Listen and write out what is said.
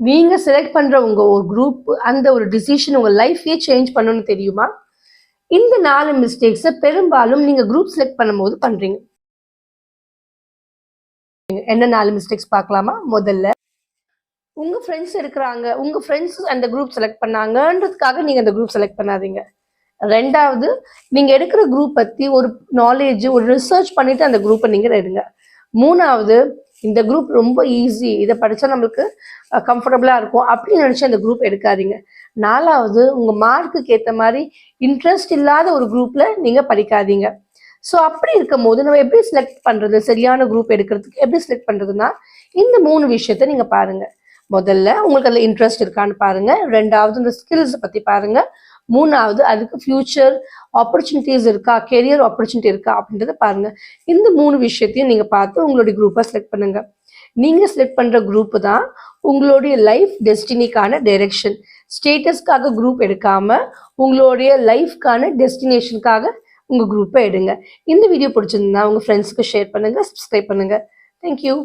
நீங்க செலக்ட் பண்ற உங்க ஒரு குரூப் அந்த ஒரு டிசிஷன் உங்க லைஃபே சேஞ்ச் பண்ணணும்னு தெரியுமா? இந்த 4 மிஸ்டேக்ஸ பெரும்பாலும் நீங்க குரூப் செலக்ட் பண்ணும்போது பண்றீங்க. என்ன 4 மிஸ்டேக்ஸ் பார்க்கலாமா? முதல்ல உங்க ஃப்ரெண்ட்ஸ் இருக்கிறாங்க. உங்க ஃப்ரெண்ட்ஸ் அந்த குரூப் செலக்ட் பண்ணாங்கன்றதுக்காக நீங்க அந்த குரூப் செலக்ட் பண்ணாதீங்க. 2வது நீங்க எடுக்கிற குரூப் பத்தி ஒரு நாலேட்ஜ், ஒரு ரிசர்ச் பண்ணிட்டு அந்த குரூப்ப நீங்க எடுங்க. 3வது இந்த குரூப் ரொம்ப ஈஸி. இத படிச்சா நம்மளுக்கு கம்ஃபர்டபுளா இருக்கும் அப்படின்னு நினைச்சு அந்த குரூப் எடுக்காதீங்க. 4வது உங்க மார்க்குக்கு ஏத்த மாரி இன்ட்ரெஸ்ட் இல்லாத ஒரு குரூப்ல நீங்க படிக்காதீங்க. ஸோ அப்படி இருக்கும்போது நம்ம எப்படி செலக்ட் பண்றது? சரியான குரூப் எடுக்கிறதுக்கு எப்படி செலக்ட் பண்றதுன்னா, இந்த 3 விஷயத்த நீங்க பாருங்க. முதல்ல உங்களுக்கு அதுல இன்ட்ரெஸ்ட் இருக்கான்னு பாருங்க. 2வது இந்த ஸ்கில்ஸ் பத்தி பாருங்க. 3வது அதுக்கு ஃபியூச்சர் ஆப்பர்ச்சுனிட்டிஸ் இருக்கா, கெரியர் ஆப்பர்ச்சுனிட்டி இருக்கா அப்படின்றத பாருங்க. இந்த 3 விஷயத்தையும் நீங்க பார்த்து உங்களுடைய குரூப்பை செலக்ட் பண்ணுங்க. நீங்க செலக்ட் பண்ற குரூப் தான் உங்களுடைய லைஃப் டெஸ்டினிக்கான டைரக்ஷன். ஸ்டேட்டஸ்க்காக குரூப் எடுக்காம உங்களுடைய லைஃப்கான டெஸ்டினேஷனுக்காக உங்க குரூப்பை எடுங்க. இந்த வீடியோ பிடிச்சிருந்தா உங்க ஃப்ரெண்ட்ஸ்க்கு ஷேர் பண்ணுங்க, சப்ஸ்கிரைப் பண்ணுங்க. தேங்க்யூ.